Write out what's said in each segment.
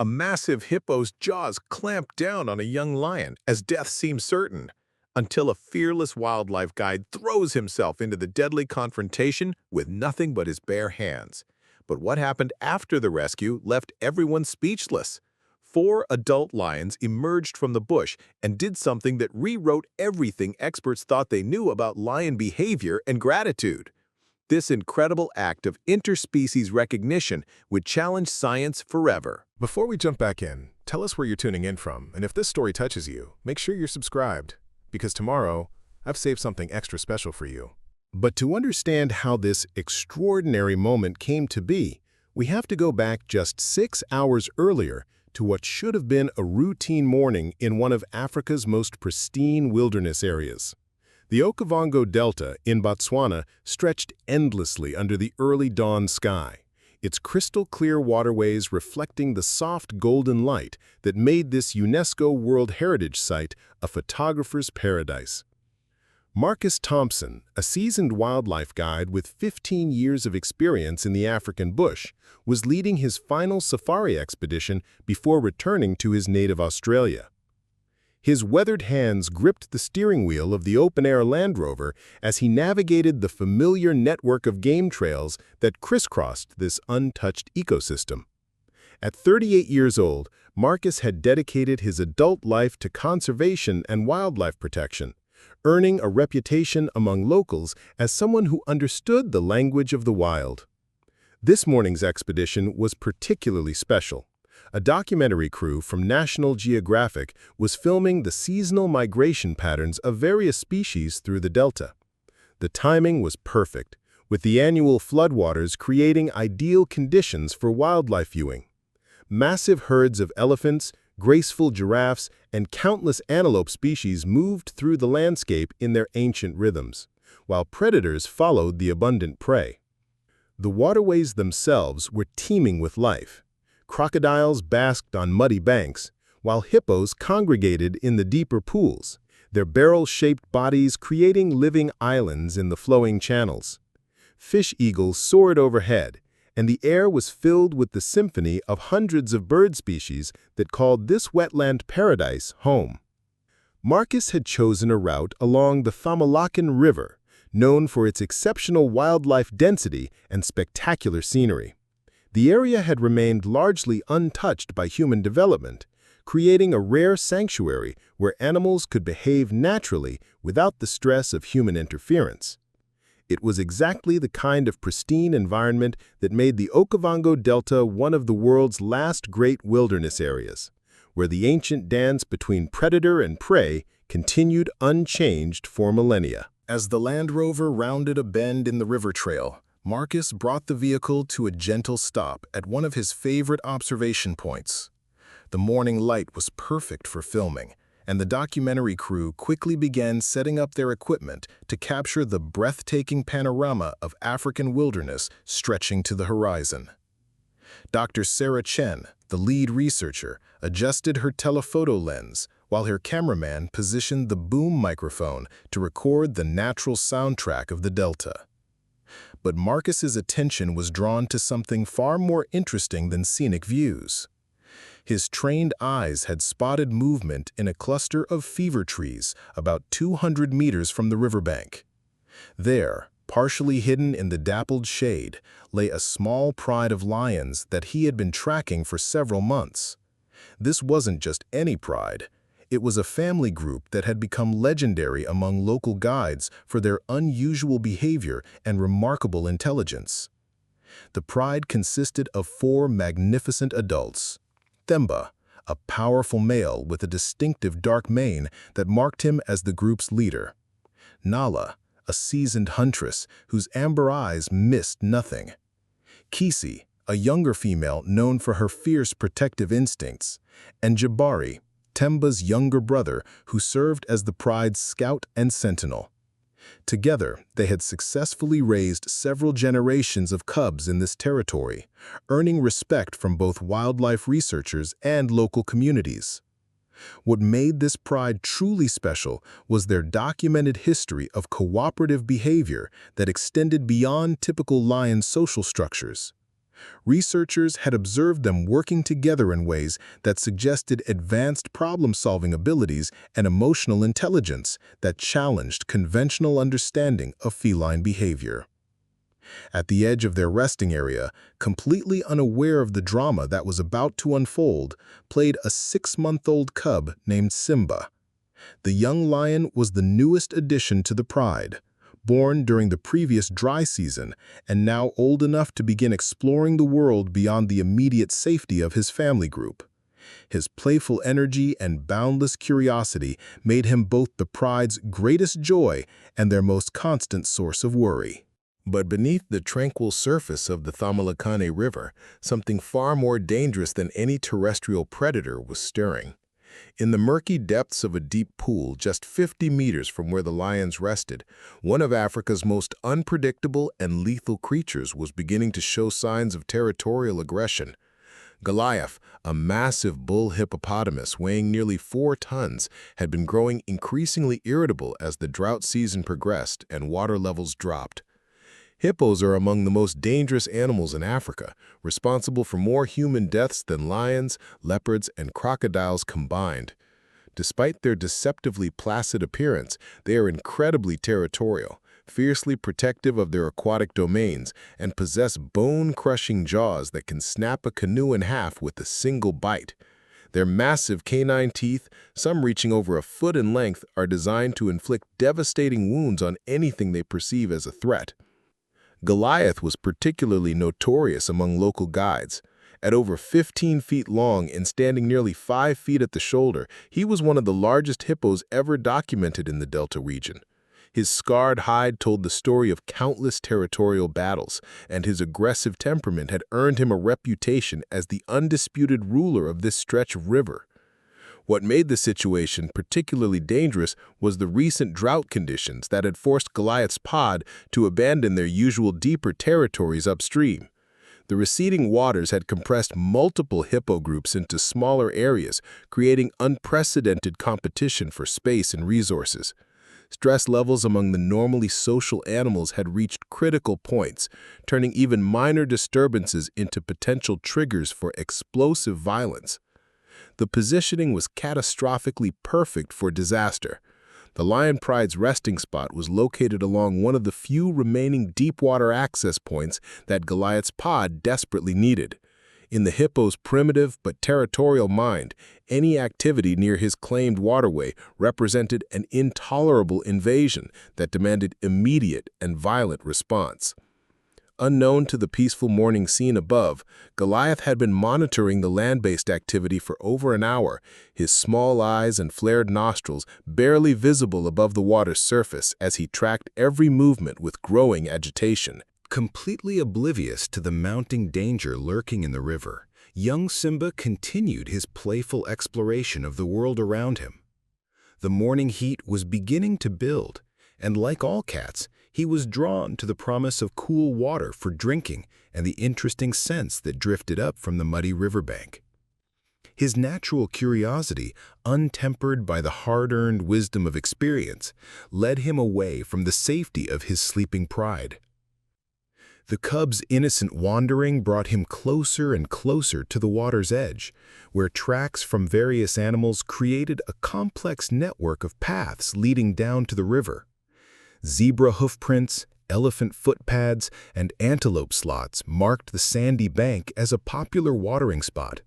A massive hippo's jaws clamp down on a young lion as death seems certain, until a fearless wildlife guide throws himself into the deadly confrontation with nothing but his bare hands. But what happened after the rescue left everyone speechless. Four adult lions emerged from the bush and did something that rewrote everything experts thought they knew about lion behavior and gratitude. This incredible act of interspecies recognition would challenge science forever. Before we jump back in, tell us where you're tuning in from, and if this story touches you, make sure you're subscribed, because tomorrow, I've saved something extra special for you. But to understand how this extraordinary moment came to be, we have to go back just 6 hours earlier to what should have been a routine morning in one of Africa's most pristine wilderness areas. The Okavango Delta in Botswana stretched endlessly under the early dawn sky, its crystal-clear waterways reflecting the soft golden light that made this UNESCO World Heritage Site a photographer's paradise. Marcus Thompson, a seasoned wildlife guide with 15 years of experience in the African bush, was leading his final safari expedition before returning to his native Australia. His weathered hands gripped the steering wheel of the open-air Land Rover as he navigated the familiar network of game trails that crisscrossed this untouched ecosystem. At 38 years old, Marcus had dedicated his adult life to conservation and wildlife protection, earning a reputation among locals as someone who understood the language of the wild. This morning's expedition was particularly special. A documentary crew from National Geographic was filming the seasonal migration patterns of various species through the delta. The timing was perfect, with the annual floodwaters creating ideal conditions for wildlife viewing. Massive herds of elephants, graceful giraffes, and countless antelope species moved through the landscape in their ancient rhythms, while predators followed the abundant prey. The waterways themselves were teeming with life. Crocodiles basked on muddy banks, while hippos congregated in the deeper pools, their barrel-shaped bodies creating living islands in the flowing channels. Fish eagles soared overhead, and the air was filled with the symphony of hundreds of bird species that called this wetland paradise home. Marcus had chosen a route along the Famalakan River, known for its exceptional wildlife density and spectacular scenery. The area had remained largely untouched by human development, creating a rare sanctuary where animals could behave naturally without the stress of human interference. It was exactly the kind of pristine environment that made the Okavango Delta one of the world's last great wilderness areas, where the ancient dance between predator and prey continued unchanged for millennia. As the Land Rover rounded a bend in the river trail, Marcus brought the vehicle to a gentle stop at one of his favorite observation points. The morning light was perfect for filming, and the documentary crew quickly began setting up their equipment to capture the breathtaking panorama of African wilderness stretching to the horizon. Dr. Sarah Chen, the lead researcher, adjusted her telephoto lens, while her cameraman positioned the boom microphone to record the natural soundtrack of the Delta. But Marcus's attention was drawn to something far more interesting than scenic views. His trained eyes had spotted movement in a cluster of fever trees about 200 meters from the riverbank. There, partially hidden in the dappled shade, lay a small pride of lions that he had been tracking for several months. This wasn't just any pride. It was a family group that had become legendary among local guides for their unusual behavior and remarkable intelligence. The pride consisted of 4 magnificent adults. Themba, a powerful male with a distinctive dark mane that marked him as the group's leader. Nala, a seasoned huntress whose amber eyes missed nothing. Kisi, a younger female known for her fierce protective instincts. And Jabari, Temba's younger brother, who served as the pride's scout and sentinel. Together, they had successfully raised several generations of cubs in this territory, earning respect from both wildlife researchers and local communities. What made this pride truly special was their documented history of cooperative behavior that extended beyond typical lion social structures. Researchers had observed them working together in ways that suggested advanced problem-solving abilities and emotional intelligence that challenged conventional understanding of feline behavior. At the edge of their resting area, completely unaware of the drama that was about to unfold, played a 6-month-old cub named Simba. The young lion was the newest addition to the pride, born during the previous dry season and now old enough to begin exploring the world beyond the immediate safety of his family group. His playful energy and boundless curiosity made him both the pride's greatest joy and their most constant source of worry. But beneath the tranquil surface of the Thamalakane River, something far more dangerous than any terrestrial predator was stirring. In the murky depths of a deep pool just 50 meters from where the lions rested, one of Africa's most unpredictable and lethal creatures was beginning to show signs of territorial aggression. Goliath, a massive bull hippopotamus weighing nearly 4 tons, had been growing increasingly irritable as the drought season progressed and water levels dropped. Hippos are among the most dangerous animals in Africa, responsible for more human deaths than lions, leopards, and crocodiles combined. Despite their deceptively placid appearance, they are incredibly territorial, fiercely protective of their aquatic domains, and possess bone-crushing jaws that can snap a canoe in half with a single bite. Their massive canine teeth, some reaching over a foot in length, are designed to inflict devastating wounds on anything they perceive as a threat. Goliath was particularly notorious among local guides. At over 15 feet long and standing nearly 5 feet at the shoulder, he was one of the largest hippos ever documented in the Delta region. His scarred hide told the story of countless territorial battles, and his aggressive temperament had earned him a reputation as the undisputed ruler of this stretch of river. What made the situation particularly dangerous was the recent drought conditions that had forced Goliath's pod to abandon their usual deeper territories upstream. The receding waters had compressed multiple hippo groups into smaller areas, creating unprecedented competition for space and resources. Stress levels among the normally social animals had reached critical points, turning even minor disturbances into potential triggers for explosive violence. The positioning was catastrophically perfect for disaster. The lion pride's resting spot was located along one of the few remaining deep-water access points that Goliath's pod desperately needed. In the hippo's primitive but territorial mind, any activity near his claimed waterway represented an intolerable invasion that demanded immediate and violent response. Unknown to the peaceful morning scene above, Goliath had been monitoring the land-based activity for over an hour, his small eyes and flared nostrils barely visible above the water's surface as he tracked every movement with growing agitation. Completely oblivious to the mounting danger lurking in the river, young Simba continued his playful exploration of the world around him. The morning heat was beginning to build, and like all cats, he was drawn to the promise of cool water for drinking and the interesting scents that drifted up from the muddy riverbank. His natural curiosity, untempered by the hard-earned wisdom of experience, led him away from the safety of his sleeping pride. The cub's innocent wandering brought him closer and closer to the water's edge, where tracks from various animals created a complex network of paths leading down to the river. Zebra hoofprints, elephant footpads, and antelope slots marked the sandy bank as a popular watering spot.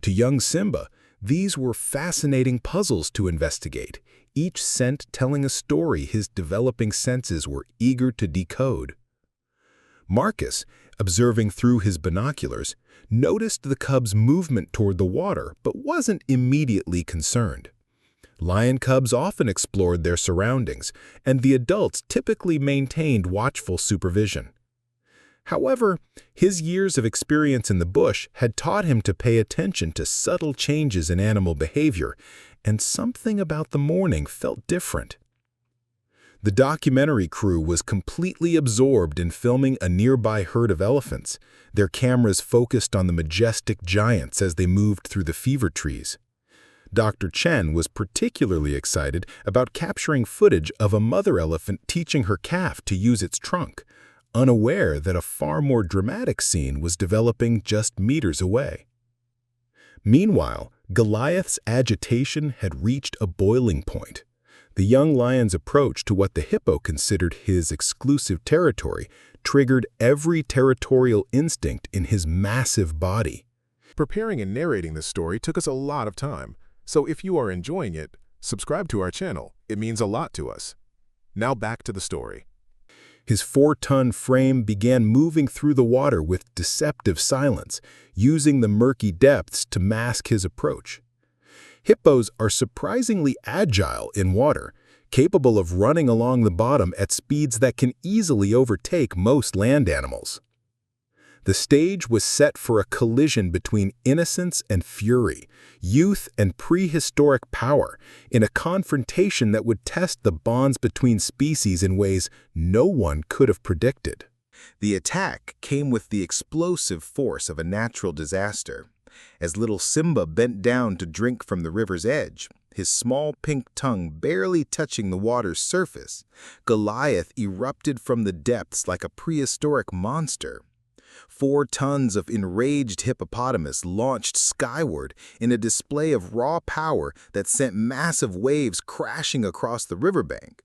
To young Simba, these were fascinating puzzles to investigate, each scent telling a story his developing senses were eager to decode. Marcus, observing through his binoculars, noticed the cub's movement toward the water but wasn't immediately concerned. Lion cubs often explored their surroundings, and the adults typically maintained watchful supervision. However, his years of experience in the bush had taught him to pay attention to subtle changes in animal behavior, and something about the morning felt different. The documentary crew was completely absorbed in filming a nearby herd of elephants, their cameras focused on the majestic giants as they moved through the fever trees. Dr. Chen was particularly excited about capturing footage of a mother elephant teaching her calf to use its trunk, unaware that a far more dramatic scene was developing just meters away. Meanwhile, Goliath's agitation had reached a boiling point. The young lion's approach to what the hippo considered his exclusive territory triggered every territorial instinct in his massive body. Preparing and narrating this story took us a lot of time, so if you are enjoying it, subscribe to our channel. It means a lot to us. Now back to the story. His 4-ton frame began moving through the water with deceptive silence, using the murky depths to mask his approach. Hippos are surprisingly agile in water, capable of running along the bottom at speeds that can easily overtake most land animals. The stage was set for a collision between innocence and fury, youth and prehistoric power, in a confrontation that would test the bonds between species in ways no one could have predicted. The attack came with the explosive force of a natural disaster. As little Simba bent down to drink from the river's edge, his small pink tongue barely touching the water's surface, Goliath erupted from the depths like a prehistoric monster. 4 tons of enraged hippopotamus launched skyward in a display of raw power that sent massive waves crashing across the riverbank.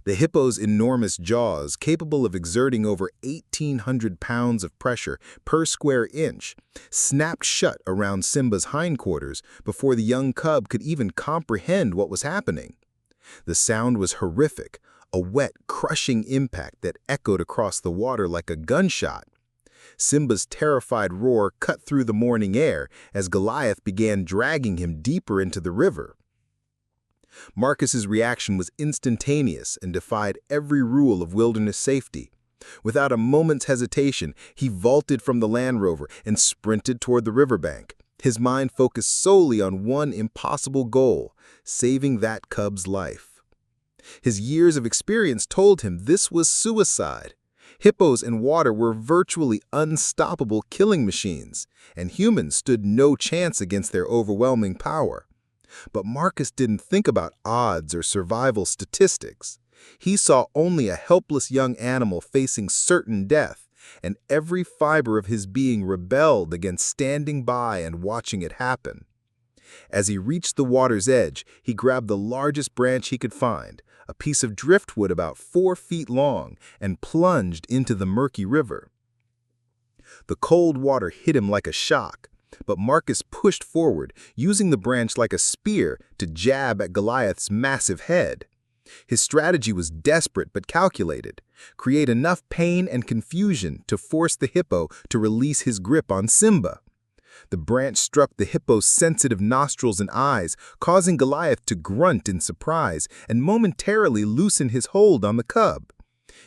The hippo's enormous jaws, capable of exerting over 1,800 pounds of pressure per square inch, snapped shut around Simba's hindquarters before the young cub could even comprehend what was happening. The sound was horrific, a wet, crushing impact that echoed across the water like a gunshot. Simba's terrified roar cut through the morning air as Goliath began dragging him deeper into the river. Marcus's reaction was instantaneous and defied every rule of wilderness safety. Without a moment's hesitation, he vaulted from the Land Rover and sprinted toward the riverbank, his mind focused solely on one impossible goal: saving that cub's life. His years of experience told him this was suicide. Hippos in water were virtually unstoppable killing machines, and humans stood no chance against their overwhelming power. But Marcus didn't think about odds or survival statistics. He saw only a helpless young animal facing certain death, and every fiber of his being rebelled against standing by and watching it happen. As he reached the water's edge, he grabbed the largest branch he could find, a piece of driftwood about 4 feet long, and plunged into the murky river. The cold water hit him like a shock, but Marcus pushed forward, using the branch like a spear to jab at Goliath's massive head. His strategy was desperate but calculated: create enough pain and confusion to force the hippo to release his grip on Simba. The branch struck the hippo's sensitive nostrils and eyes, causing Goliath to grunt in surprise and momentarily loosen his hold on the cub.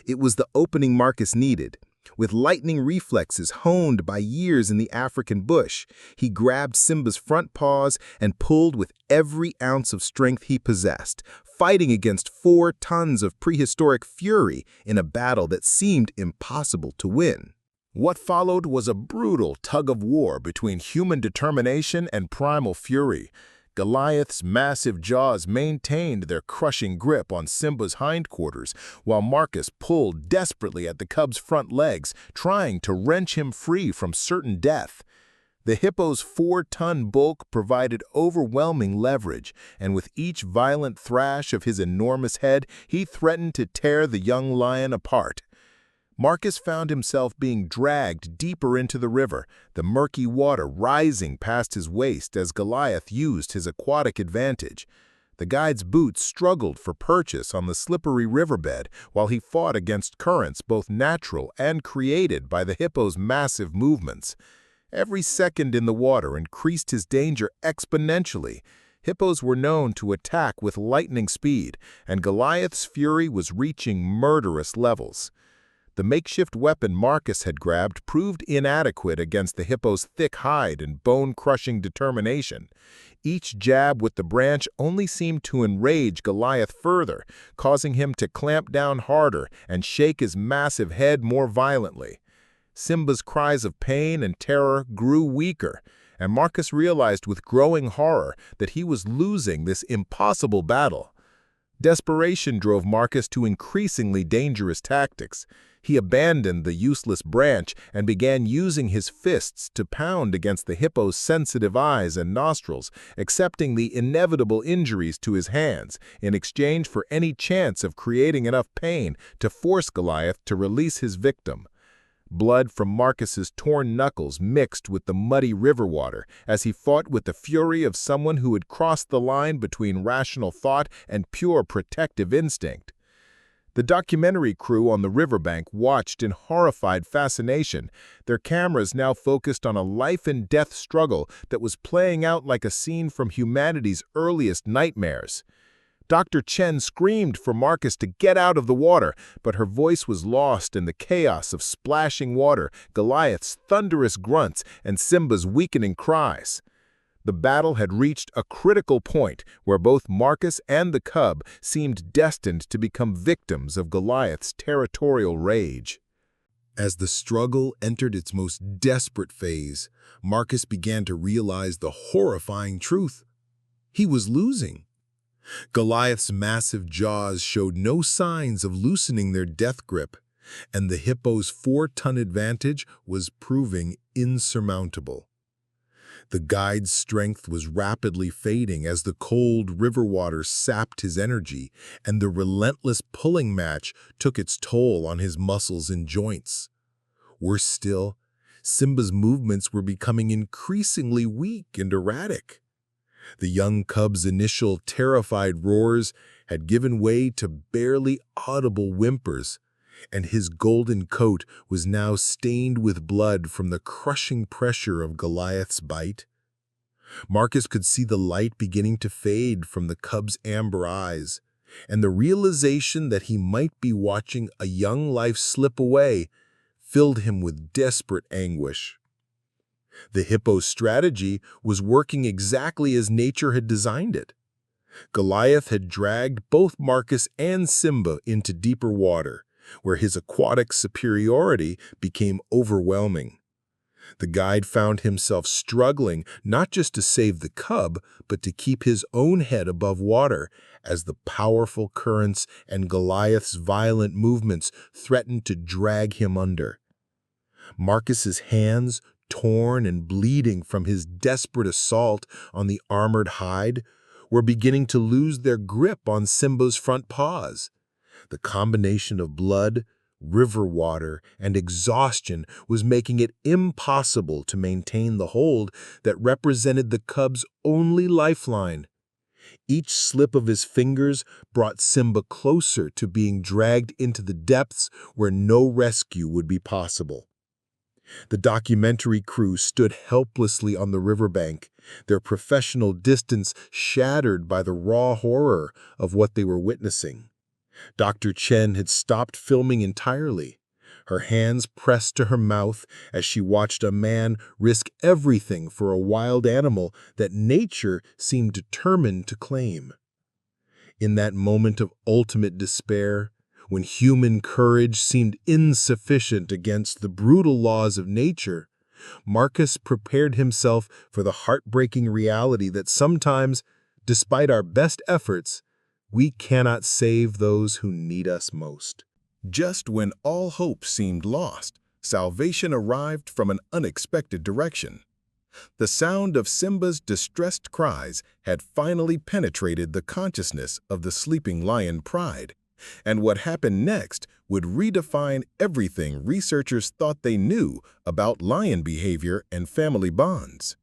It was the opening Marcus needed. With lightning reflexes honed by years in the African bush, he grabbed Simba's front paws and pulled with every ounce of strength he possessed, fighting against 4 tons of prehistoric fury in a battle that seemed impossible to win. What followed was a brutal tug-of-war between human determination and primal fury. Goliath's massive jaws maintained their crushing grip on Simba's hindquarters, while Marcus pulled desperately at the cub's front legs, trying to wrench him free from certain death. The hippo's 4-ton bulk provided overwhelming leverage, and with each violent thrash of his enormous head, he threatened to tear the young lion apart. Marcus found himself being dragged deeper into the river, the murky water rising past his waist as Goliath used his aquatic advantage. The guide's boots struggled for purchase on the slippery riverbed while he fought against currents both natural and created by the hippo's massive movements. Every second in the water increased his danger exponentially. Hippos were known to attack with lightning speed, and Goliath's fury was reaching murderous levels. The makeshift weapon Marcus had grabbed proved inadequate against the hippo's thick hide and bone-crushing determination. Each jab with the branch only seemed to enrage Goliath further, causing him to clamp down harder and shake his massive head more violently. Simba's cries of pain and terror grew weaker, and Marcus realized with growing horror that he was losing this impossible battle. Desperation drove Marcus to increasingly dangerous tactics. He abandoned the useless branch and began using his fists to pound against the hippo's sensitive eyes and nostrils, accepting the inevitable injuries to his hands in exchange for any chance of creating enough pain to force Goliath to release his victim. Blood from Marcus's torn knuckles mixed with the muddy river water as he fought with the fury of someone who had crossed the line between rational thought and pure protective instinct. The documentary crew on the riverbank watched in horrified fascination, their cameras now focused on a life-and-death struggle that was playing out like a scene from humanity's earliest nightmares. Dr. Chen screamed for Marcus to get out of the water, but her voice was lost in the chaos of splashing water, Goliath's thunderous grunts, and Simba's weakening cries. The battle had reached a critical point where both Marcus and the cub seemed destined to become victims of Goliath's territorial rage. As the struggle entered its most desperate phase, Marcus began to realize the horrifying truth. He was losing. Goliath's massive jaws showed no signs of loosening their death grip, and the hippo's 4-ton advantage was proving insurmountable. The guide's strength was rapidly fading as the cold river water sapped his energy, and the relentless pulling match took its toll on his muscles and joints. Worse still, Simba's movements were becoming increasingly weak and erratic. The young cub's initial terrified roars had given way to barely audible whimpers, and his golden coat was now stained with blood from the crushing pressure of Goliath's bite. Marcus could see the light beginning to fade from the cub's amber eyes, and the realization that he might be watching a young life slip away filled him with desperate anguish. The hippo's strategy was working exactly as nature had designed it. Goliath had dragged both Marcus and Simba into deeper water, where his aquatic superiority became overwhelming. The guide found himself struggling not just to save the cub, but to keep his own head above water as the powerful currents and Goliath's violent movements threatened to drag him under. Marcus's hands, torn and bleeding from his desperate assault on the armored hide, were beginning to lose their grip on Simba's front paws. The combination of blood, river water, and exhaustion was making it impossible to maintain the hold that represented the cub's only lifeline. Each slip of his fingers brought Simba closer to being dragged into the depths where no rescue would be possible. The documentary crew stood helplessly on the riverbank, their professional distance shattered by the raw horror of what they were witnessing. Dr. Chen had stopped filming entirely, her hands pressed to her mouth as she watched a man risk everything for a wild animal that nature seemed determined to claim. In that moment of ultimate despair, when human courage seemed insufficient against the brutal laws of nature, Marcus prepared himself for the heartbreaking reality that sometimes, despite our best efforts, we cannot save those who need us most. Just when all hope seemed lost, salvation arrived from an unexpected direction. The sound of Simba's distressed cries had finally penetrated the consciousness of the sleeping lion Pride, and what happened next would redefine everything researchers thought they knew about lion behavior and family bonds.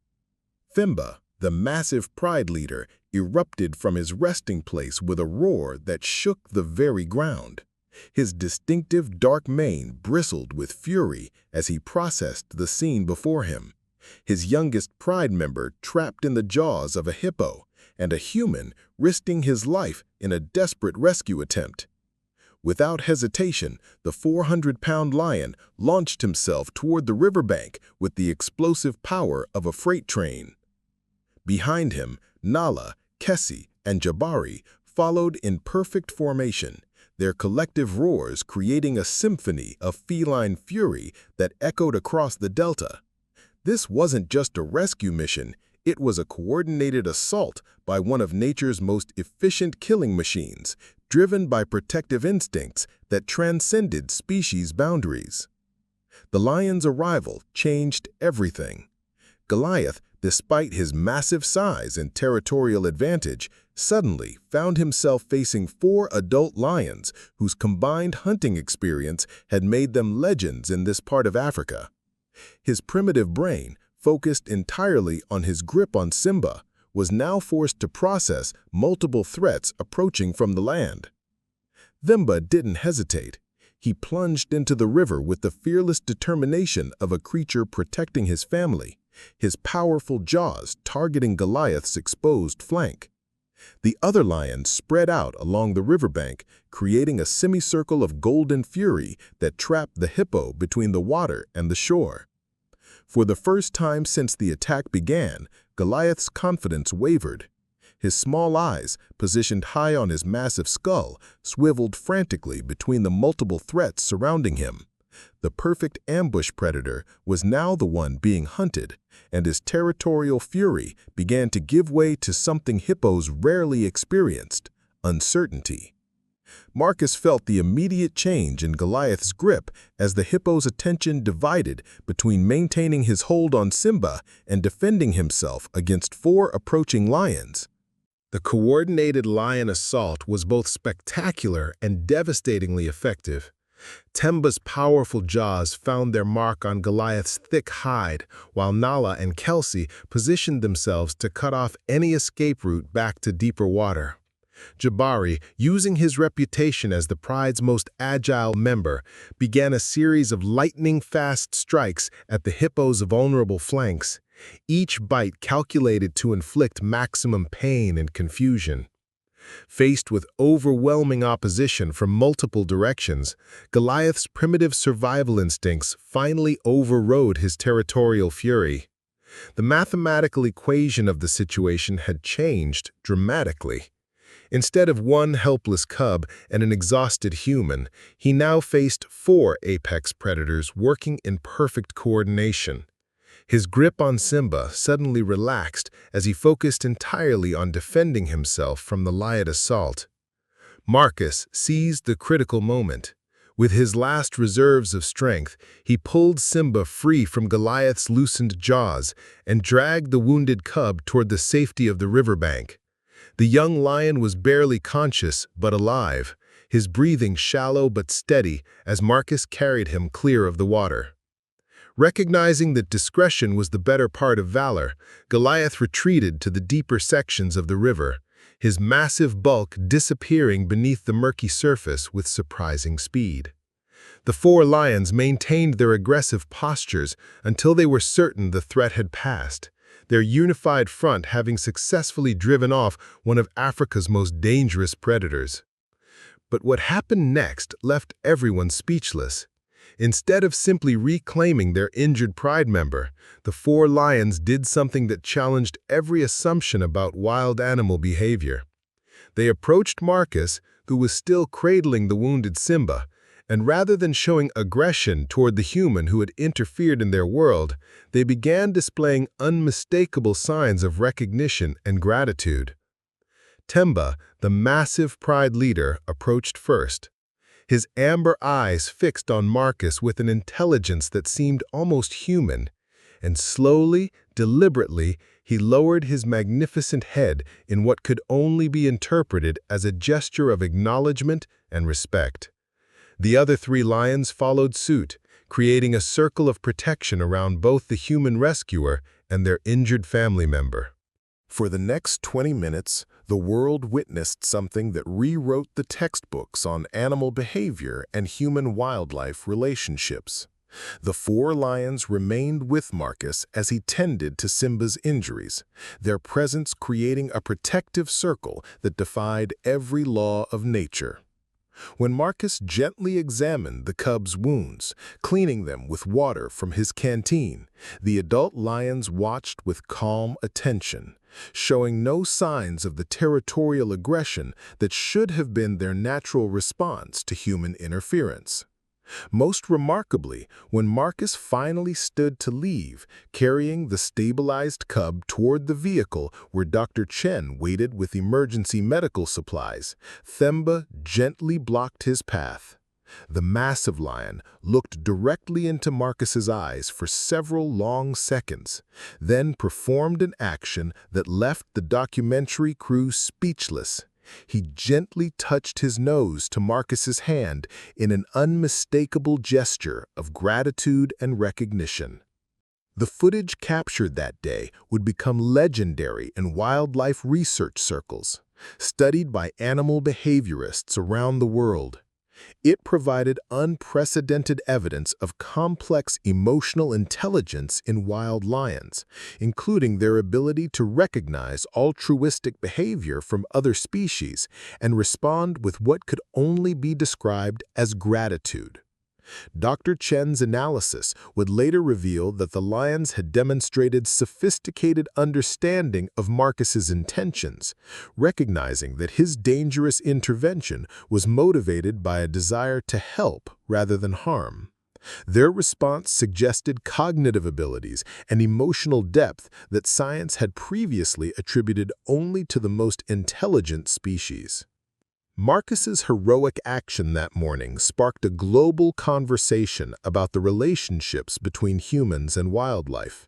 Simba, the massive Pride leader, erupted from his resting place with a roar that shook the very ground. His distinctive dark mane bristled with fury as he processed the scene before him. His youngest Pride member trapped in the jaws of a hippo, and a human risking his life in a desperate rescue attempt. Without hesitation, the 400-pound lion launched himself toward the riverbank with the explosive power of a freight train. Behind him, Nala, Kessie, and Jabari followed in perfect formation, their collective roars creating a symphony of feline fury that echoed across the delta. This wasn't just a rescue mission, it was a coordinated assault by one of nature's most efficient killing machines, driven by protective instincts that transcended species boundaries. The lion's arrival changed everything. Goliath, despite his massive size and territorial advantage, suddenly found himself facing 4 adult lions whose combined hunting experience had made them legends in this part of Africa. His primitive brain, focused entirely on his grip on Simba, was now forced to process multiple threats approaching from the land. Simba didn't hesitate. He plunged into the river with the fearless determination of a creature protecting his family, his powerful jaws targeting Goliath's exposed flank. The other lions spread out along the riverbank, creating a semicircle of golden fury that trapped the hippo between the water and the shore. For the first time since the attack began, Goliath's confidence wavered. His small eyes, positioned high on his massive skull, swiveled frantically between the multiple threats surrounding him. The perfect ambush predator was now the one being hunted, and his territorial fury began to give way to something hippos rarely experienced: uncertainty. Marcus felt the immediate change in Goliath's grip as the hippo's attention divided between maintaining his hold on Simba and defending himself against 4 approaching lions. The coordinated lion assault was both spectacular and devastatingly effective. Temba's powerful jaws found their mark on Goliath's thick hide, while Nala and Kelsey positioned themselves to cut off any escape route back to deeper water. Jabari, using his reputation as the pride's most agile member, began a series of lightning-fast strikes at the hippo's vulnerable flanks, each bite calculated to inflict maximum pain and confusion. Faced with overwhelming opposition from multiple directions, Goliath's primitive survival instincts finally overrode his territorial fury. The mathematical equation of the situation had changed dramatically. Instead of one helpless cub and an exhausted human, he now faced 4 apex predators working in perfect coordination. His grip on Simba suddenly relaxed as he focused entirely on defending himself from the lion assault. Marcus seized the critical moment. With his last reserves of strength, he pulled Simba free from Goliath's loosened jaws and dragged the wounded cub toward the safety of the riverbank. The young lion was barely conscious but alive, his breathing shallow but steady as Marcus carried him clear of the water. Recognizing that discretion was the better part of valor, Goliath retreated to the deeper sections of the river, his massive bulk disappearing beneath the murky surface with surprising speed. The 4 lions maintained their aggressive postures until they were certain the threat had passed, their unified front having successfully driven off one of Africa's most dangerous predators. But what happened next left everyone speechless. Instead of simply reclaiming their injured pride member, the 4 lions did something that challenged every assumption about wild animal behavior. They approached Marcus, who was still cradling the wounded Simba, and rather than showing aggression toward the human who had interfered in their world, they began displaying unmistakable signs of recognition and gratitude. Temba, the massive pride leader, approached first. His amber eyes fixed on Marcus with an intelligence that seemed almost human, and slowly, deliberately, he lowered his magnificent head in what could only be interpreted as a gesture of acknowledgement and respect. The other 3 lions followed suit, creating a circle of protection around both the human rescuer and their injured family member. For the next 20 minutes, the world witnessed something that rewrote the textbooks on animal behavior and human-wildlife relationships. The 4 lions remained with Marcus as he tended to Simba's injuries, their presence creating a protective circle that defied every law of nature. When Marcus gently examined the cub's wounds, cleaning them with water from his canteen, the adult lions watched with calm attention, showing no signs of the territorial aggression that should have been their natural response to human interference. Most remarkably, when Marcus finally stood to leave, carrying the stabilized cub toward the vehicle where Dr. Chen waited with emergency medical supplies, Themba gently blocked his path. The massive lion looked directly into Marcus's eyes for several long seconds, then performed an action that left the documentary crew speechless. He gently touched his nose to Marcus's hand in an unmistakable gesture of gratitude and recognition. The footage captured that day would become legendary in wildlife research circles, studied by animal behaviorists around the world. It provided unprecedented evidence of complex emotional intelligence in wild lions, including their ability to recognize altruistic behavior from other species and respond with what could only be described as gratitude. Dr. Chen's analysis would later reveal that the lions had demonstrated sophisticated understanding of Marcus's intentions, recognizing that his dangerous intervention was motivated by a desire to help rather than harm. Their response suggested cognitive abilities and emotional depth that science had previously attributed only to the most intelligent species. Marcus's heroic action that morning sparked a global conversation about the relationships between humans and wildlife.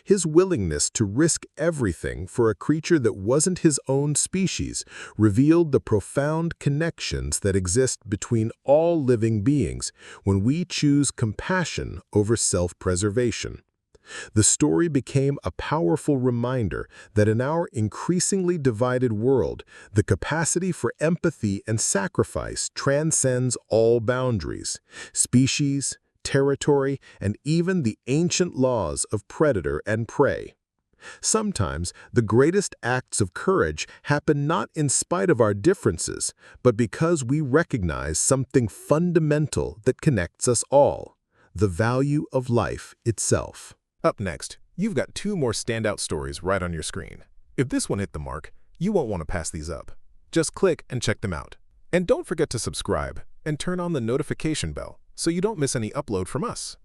His willingness to risk everything for a creature that wasn't his own species revealed the profound connections that exist between all living beings when we choose compassion over self-preservation. The story became a powerful reminder that in our increasingly divided world, the capacity for empathy and sacrifice transcends all boundaries, species, territory, and even the ancient laws of predator and prey. Sometimes the greatest acts of courage happen not in spite of our differences, but because we recognize something fundamental that connects us all, the value of life itself. Up next, you've got 2 more standout stories right on your screen. If this one hit the mark, you won't want to pass these up. Just click and check them out. And don't forget to subscribe and turn on the notification bell so you don't miss any upload from us.